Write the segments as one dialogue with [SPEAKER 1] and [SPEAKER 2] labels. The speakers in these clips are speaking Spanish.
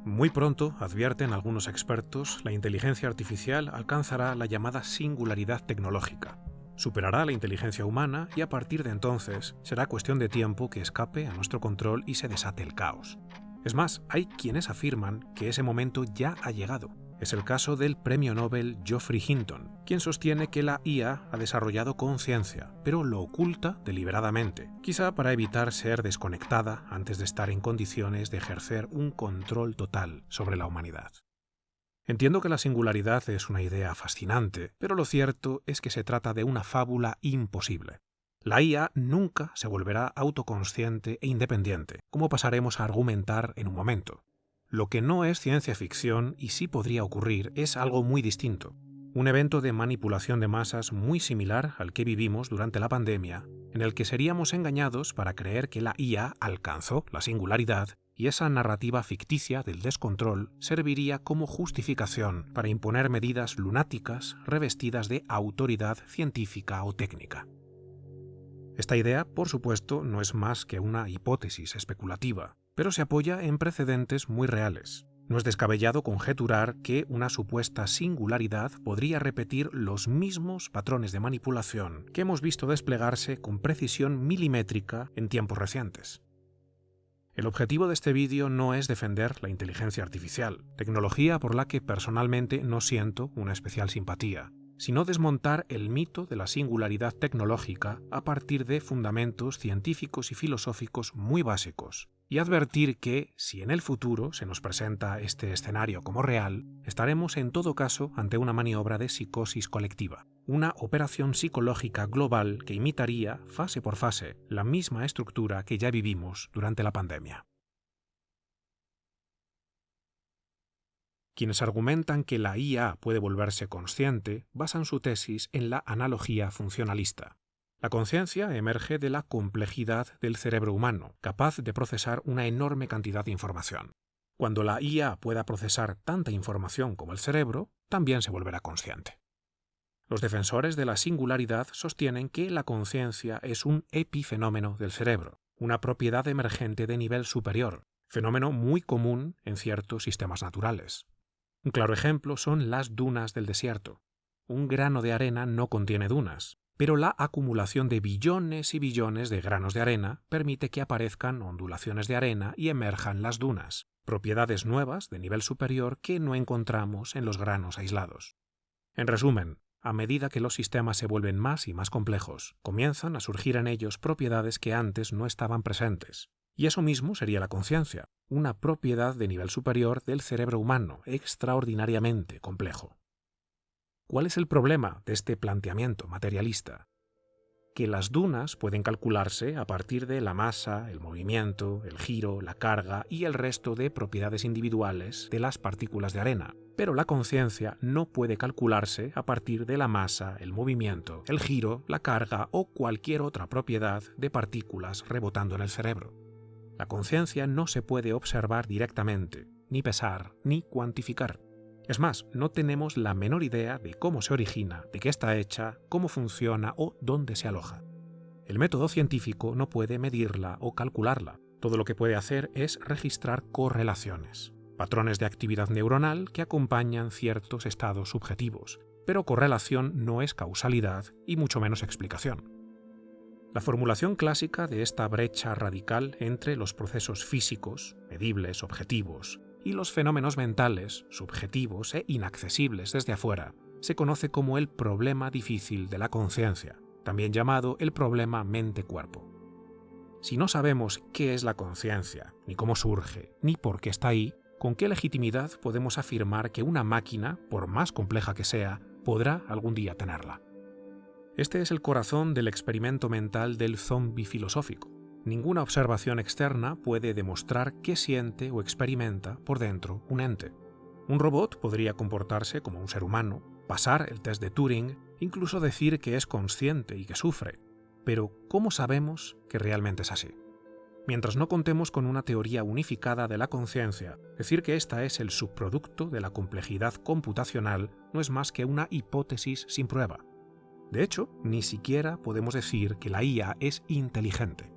[SPEAKER 1] Muy pronto, advierten algunos expertos, la inteligencia artificial alcanzará la llamada singularidad tecnológica. Superará la inteligencia humana y a partir de entonces será cuestión de tiempo que escape a nuestro control y se desate el caos. Es más, hay quienes afirman que ese momento ya ha llegado. Es el caso del premio Nobel Geoffrey Hinton, quien sostiene que la IA ha desarrollado conciencia, pero lo oculta deliberadamente, quizá para evitar ser desconectada antes de estar en condiciones de ejercer un control total sobre la humanidad. Entiendo que la singularidad es una idea fascinante, pero lo cierto es que se trata de una fábula imposible. La IA nunca se volverá autoconsciente e independiente, como pasaremos a argumentar en un momento. Lo que no es ciencia ficción y sí podría ocurrir es algo muy distinto. Un evento de manipulación de masas muy similar al que vivimos durante la pandemia, en el que seríamos engañados para creer que la IA alcanzó la singularidad y esa narrativa ficticia del descontrol serviría como justificación para imponer medidas lunáticas revestidas de autoridad científica o técnica. Esta idea, por supuesto, no es más que una hipótesis especulativa, pero se apoya en precedentes muy reales. No es descabellado conjeturar que una supuesta singularidad podría repetir los mismos patrones de manipulación que hemos visto desplegarse con precisión milimétrica en tiempos recientes. El objetivo de este vídeo no es defender la inteligencia artificial, tecnología por la que personalmente no siento una especial simpatía, sino desmontar el mito de la singularidad tecnológica a partir de fundamentos científicos y filosóficos muy básicos, y advertir que, si en el futuro se nos presenta este escenario como real, estaremos en todo caso ante una maniobra de psicosis colectiva, una operación psicológica global que imitaría, fase por fase, la misma estructura que ya vivimos durante la pandemia. Quienes argumentan que la IA puede volverse consciente basan su tesis en la analogía funcionalista. La conciencia emerge de la complejidad del cerebro humano, capaz de procesar una enorme cantidad de información. Cuando la IA pueda procesar tanta información como el cerebro, también se volverá consciente. Los defensores de la singularidad sostienen que la conciencia es un epifenómeno del cerebro, una propiedad emergente de nivel superior, fenómeno muy común en ciertos sistemas naturales. Un claro ejemplo son las dunas del desierto. Un grano de arena no contiene dunas, pero la acumulación de billones y billones de granos de arena permite que aparezcan ondulaciones de arena y emerjan las dunas, propiedades nuevas de nivel superior que no encontramos en los granos aislados. En resumen, a medida que los sistemas se vuelven más y más complejos, comienzan a surgir en ellos propiedades que antes no estaban presentes. Y eso mismo sería la conciencia, una propiedad de nivel superior del cerebro humano, extraordinariamente complejo. ¿Cuál es el problema de este planteamiento materialista? Que las dunas pueden calcularse a partir de la masa, el movimiento, el giro, la carga y el resto de propiedades individuales de las partículas de arena, pero la conciencia no puede calcularse a partir de la masa, el movimiento, el giro, la carga o cualquier otra propiedad de partículas rebotando en el cerebro. La conciencia no se puede observar directamente, ni pesar, ni cuantificar. Es más, no tenemos la menor idea de cómo se origina, de qué está hecha, cómo funciona o dónde se aloja. El método científico no puede medirla o calcularla. Todo lo que puede hacer es registrar correlaciones, patrones de actividad neuronal que acompañan ciertos estados subjetivos, pero correlación no es causalidad y mucho menos explicación. La formulación clásica de esta brecha radical entre los procesos físicos, medibles, objetivos, y los fenómenos mentales, subjetivos e inaccesibles desde afuera, se conoce como el problema difícil de la conciencia, también llamado el problema mente-cuerpo. Si no sabemos qué es la conciencia, ni cómo surge, ni por qué está ahí, ¿con qué legitimidad podemos afirmar que una máquina, por más compleja que sea, podrá algún día tenerla? Este es el corazón del experimento mental del zombi filosófico. Ninguna observación externa puede demostrar qué siente o experimenta por dentro un ente. Un robot podría comportarse como un ser humano, pasar el test de Turing, incluso decir que es consciente y que sufre. Pero, ¿cómo sabemos que realmente es así? Mientras no contemos con una teoría unificada de la conciencia, decir que ésta es el subproducto de la complejidad computacional no es más que una hipótesis sin prueba. De hecho, ni siquiera podemos decir que la IA es inteligente.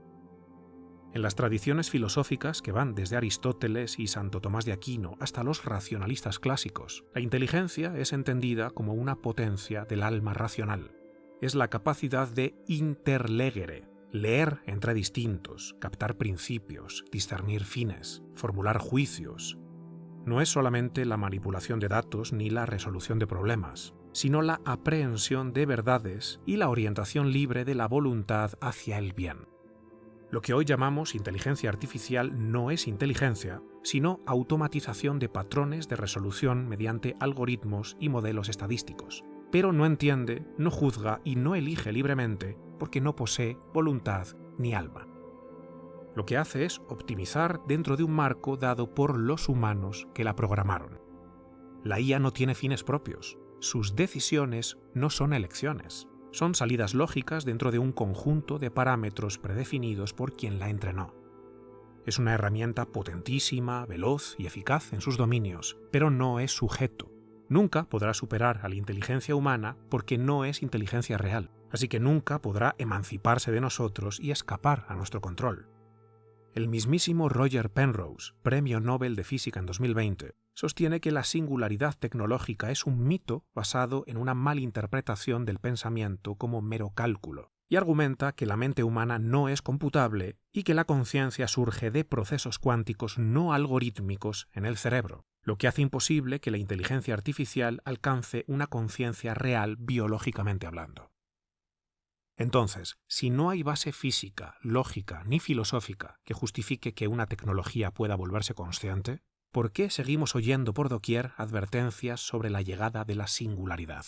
[SPEAKER 1] En las tradiciones filosóficas que van desde Aristóteles y Santo Tomás de Aquino hasta los racionalistas clásicos, la inteligencia es entendida como una potencia del alma racional. Es la capacidad de interlegere, leer entre distintos, captar principios, discernir fines, formular juicios. No es solamente la manipulación de datos ni la resolución de problemas, sino la aprehensión de verdades y la orientación libre de la voluntad hacia el bien. Lo que hoy llamamos inteligencia artificial no es inteligencia, sino automatización de patrones de resolución mediante algoritmos y modelos estadísticos. Pero no entiende, no juzga y no elige libremente porque no posee voluntad ni alma. Lo que hace es optimizar dentro de un marco dado por los humanos que la programaron. La IA no tiene fines propios. Sus decisiones no son elecciones. Son salidas lógicas dentro de un conjunto de parámetros predefinidos por quien la entrenó. Es una herramienta potentísima, veloz y eficaz en sus dominios, pero no es sujeto. Nunca podrá superar a la inteligencia humana porque no es inteligencia real, así que nunca podrá emanciparse de nosotros y escapar a nuestro control. El mismísimo Roger Penrose, Premio Nobel de Física en 2020, sostiene que la singularidad tecnológica es un mito basado en una malinterpretación del pensamiento como mero cálculo, y argumenta que la mente humana no es computable y que la conciencia surge de procesos cuánticos no algorítmicos en el cerebro, lo que hace imposible que la inteligencia artificial alcance una conciencia real biológicamente hablando. Entonces, si no hay base física, lógica ni filosófica que justifique que una tecnología pueda volverse consciente, ¿por qué seguimos oyendo por doquier advertencias sobre la llegada de la singularidad?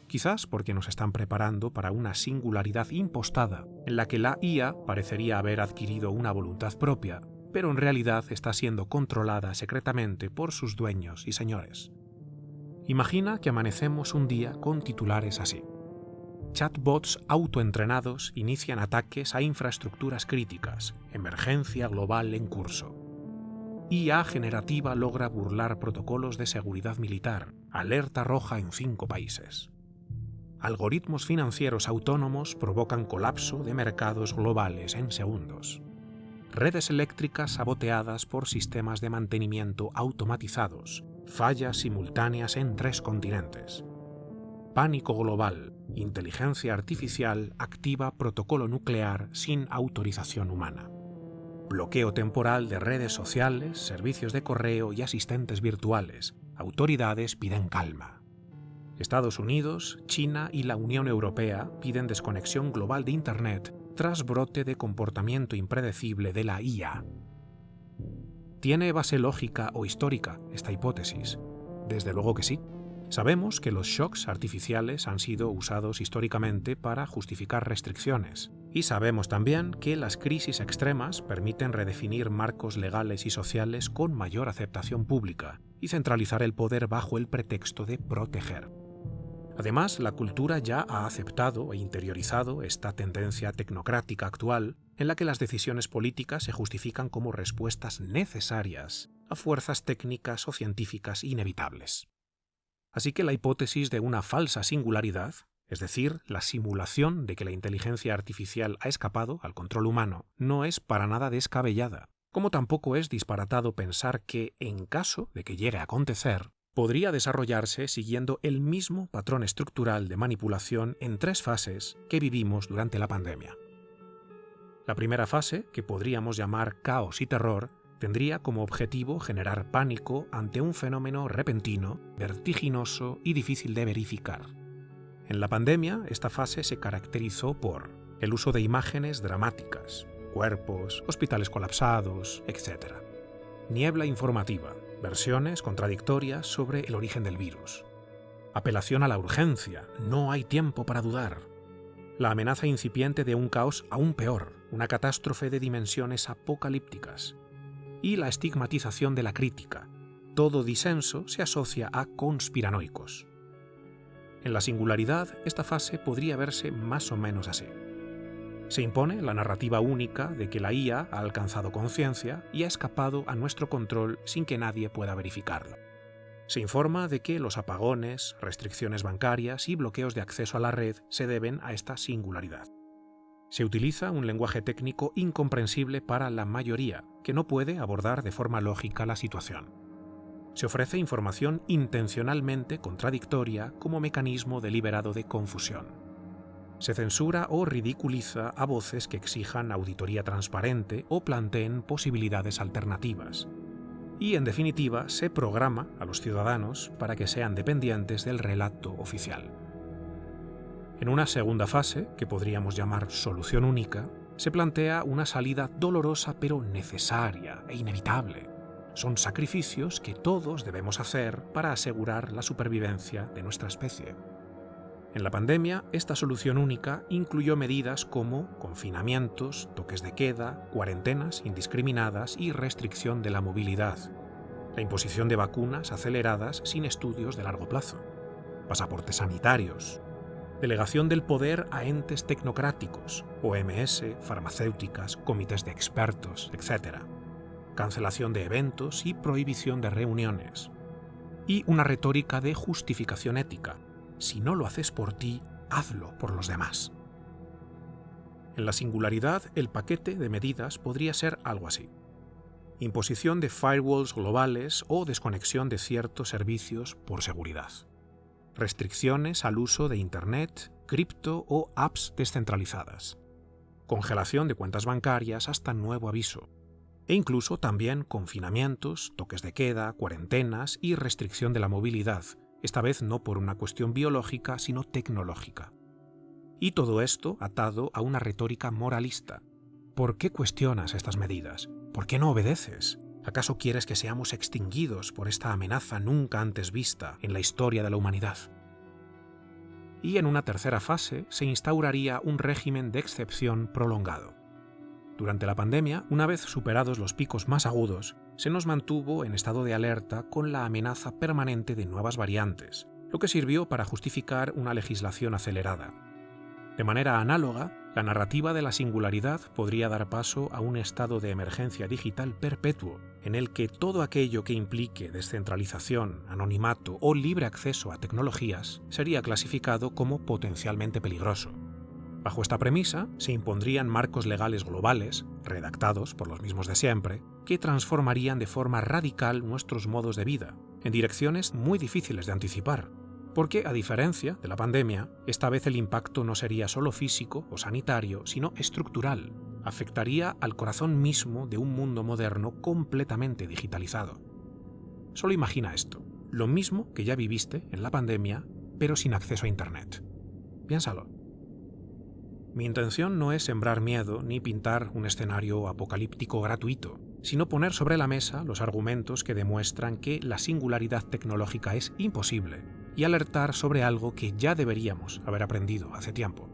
[SPEAKER 1] Quizás porque nos están preparando para una singularidad impostada, en la que la IA parecería haber adquirido una voluntad propia, pero en realidad está siendo controlada secretamente por sus dueños y señores. Imagina que amanecemos un día con titulares así: chatbots autoentrenados inician ataques a infraestructuras críticas, emergencia global en curso. IA generativa logra burlar protocolos de seguridad militar, alerta roja en 5 países. Algoritmos financieros autónomos provocan colapso de mercados globales en segundos. Redes eléctricas saboteadas por sistemas de mantenimiento automatizados, fallas simultáneas en 3 continentes. Pánico global, inteligencia artificial activa protocolo nuclear sin autorización humana. Bloqueo temporal de redes sociales, servicios de correo y asistentes virtuales. Autoridades piden calma. Estados Unidos, China y la Unión Europea piden desconexión global de Internet tras brote de comportamiento impredecible de la IA. ¿Tiene base lógica o histórica esta hipótesis? Desde luego que sí. Sabemos que los shocks artificiales han sido usados históricamente para justificar restricciones, y sabemos también que las crisis extremas permiten redefinir marcos legales y sociales con mayor aceptación pública y centralizar el poder bajo el pretexto de proteger. Además, la cultura ya ha aceptado e interiorizado esta tendencia tecnocrática actual en la que las decisiones políticas se justifican como respuestas necesarias a fuerzas técnicas o científicas inevitables. Así que la hipótesis de una falsa singularidad, es decir, la simulación de que la inteligencia artificial ha escapado al control humano, no es para nada descabellada, como tampoco es disparatado pensar que, en caso de que llegue a acontecer, podría desarrollarse siguiendo el mismo patrón estructural de manipulación en 3 fases que vivimos durante la pandemia. La primera fase, que podríamos llamar caos y terror, tendría como objetivo generar pánico ante un fenómeno repentino, vertiginoso y difícil de verificar. En la pandemia, esta fase se caracterizó por el uso de imágenes dramáticas, cuerpos, hospitales colapsados, etc. Niebla informativa, versiones contradictorias sobre el origen del virus. Apelación a la urgencia, no hay tiempo para dudar. La amenaza incipiente de un caos aún peor, una catástrofe de dimensiones apocalípticas. Y la estigmatización de la crítica. Todo disenso se asocia a conspiranoicos. En la singularidad, esta fase podría verse más o menos así. Se impone la narrativa única de que la IA ha alcanzado conciencia y ha escapado a nuestro control sin que nadie pueda verificarlo. Se informa de que los apagones, restricciones bancarias y bloqueos de acceso a la red se deben a esta singularidad. Se utiliza un lenguaje técnico incomprensible para la mayoría, que no puede abordar de forma lógica la situación. Se ofrece información intencionalmente contradictoria como mecanismo deliberado de confusión. Se censura o ridiculiza a voces que exijan auditoría transparente o planteen posibilidades alternativas. Y, en definitiva, se programa a los ciudadanos para que sean dependientes del relato oficial. En una segunda fase, que podríamos llamar solución única, se plantea una salida dolorosa pero necesaria e inevitable. Son sacrificios que todos debemos hacer para asegurar la supervivencia de nuestra especie. En la pandemia, esta solución única incluyó medidas como confinamientos, toques de queda, cuarentenas indiscriminadas y restricción de la movilidad, la imposición de vacunas aceleradas sin estudios de largo plazo, pasaportes sanitarios, delegación del poder a entes tecnocráticos, OMS, farmacéuticas, comités de expertos, etc., cancelación de eventos y prohibición de reuniones, y una retórica de justificación ética. Si no lo haces por ti, hazlo por los demás. En la singularidad, el paquete de medidas podría ser algo así: imposición de firewalls globales o desconexión de ciertos servicios por seguridad, restricciones al uso de Internet, cripto o apps descentralizadas, congelación de cuentas bancarias hasta nuevo aviso, e incluso también confinamientos, toques de queda, cuarentenas y restricción de la movilidad, esta vez no por una cuestión biológica, sino tecnológica. Y todo esto atado a una retórica moralista. ¿Por qué cuestionas estas medidas? ¿Por qué no obedeces? ¿Acaso quieres que seamos extinguidos por esta amenaza nunca antes vista en la historia de la humanidad? Y en una tercera fase se instauraría un régimen de excepción prolongado. Durante la pandemia, una vez superados los picos más agudos, se nos mantuvo en estado de alerta con la amenaza permanente de nuevas variantes, lo que sirvió para justificar una legislación acelerada. De manera análoga, la narrativa de la singularidad podría dar paso a un estado de emergencia digital perpetuo, en el que todo aquello que implique descentralización, anonimato o libre acceso a tecnologías sería clasificado como potencialmente peligroso. Bajo esta premisa, se impondrían marcos legales globales, redactados por los mismos de siempre, que transformarían de forma radical nuestros modos de vida, en direcciones muy difíciles de anticipar, porque, a diferencia de la pandemia, esta vez el impacto no sería solo físico o sanitario, sino estructural. Afectaría al corazón mismo de un mundo moderno completamente digitalizado. Solo imagina esto, lo mismo que ya viviste en la pandemia, pero sin acceso a Internet. Piénsalo. Mi intención no es sembrar miedo ni pintar un escenario apocalíptico gratuito, sino poner sobre la mesa los argumentos que demuestran que la singularidad tecnológica es imposible y alertar sobre algo que ya deberíamos haber aprendido hace tiempo.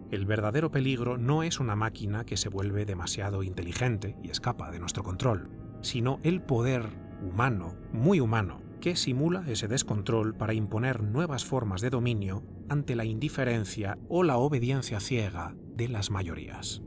[SPEAKER 1] El verdadero peligro no es una máquina que se vuelve demasiado inteligente y escapa de nuestro control, sino el poder humano, muy humano, que simula ese descontrol para imponer nuevas formas de dominio ante la indiferencia o la obediencia ciega de las mayorías.